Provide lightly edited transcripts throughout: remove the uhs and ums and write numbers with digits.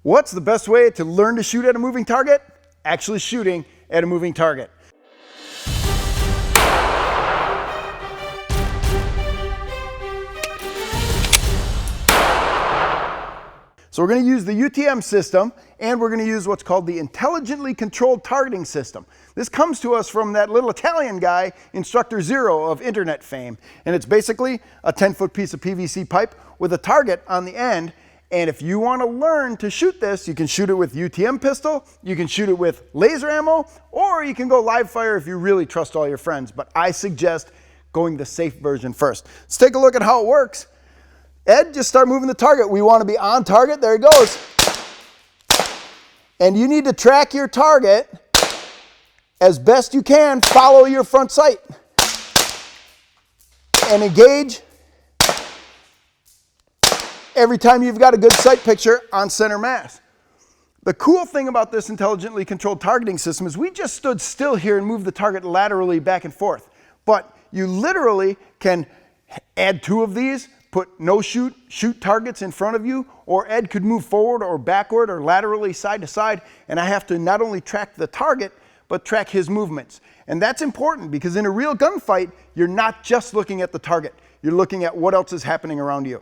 What's the best way to learn to shoot at a moving target? Actually shooting at a moving target. So we're going to use the UTM system, and we're going to use what's called the intelligently controlled targeting system. This comes to us from that little Italian guy, Instructor Zero of internet fame. And it's basically a 10-foot piece of PVC pipe with a target on the end. And if you want to learn to shoot this, you can shoot it with UTM pistol, you can shoot it with laser ammo, or you can go live fire if you really trust all your friends. But I suggest going the safe version first. Let's take a look at how it works. Ed, just start moving the target. We want to be on target. There he goes. And you need to track your target as best you can. Follow your front sight. And engage every time you've got a good sight picture on center mass. The cool thing about this intelligently controlled targeting system is we just stood still here and moved the target laterally back and forth. But you literally can add 2 of these, put no shoot targets in front of you, or Ed could move forward or backward or laterally side to side, and I have to not only track the target, but track his movements. And that's important because in a real gunfight, you're not just looking at the target, you're looking at what else is happening around you.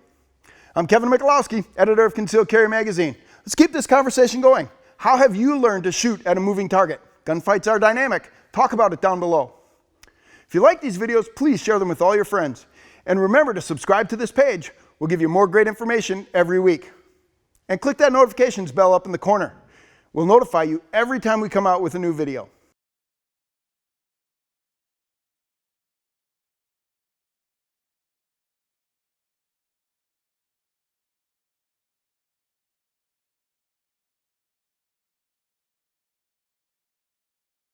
I'm Kevin Michalowski, editor of Concealed Carry Magazine. Let's keep this conversation going. How have you learned to shoot at a moving target? Gunfights are dynamic. Talk about it down below. If you like these videos, please share them with all your friends. And remember to subscribe to this page. We'll give you more great information every week. And click that notifications bell up in the corner. We'll notify you every time we come out with a new video.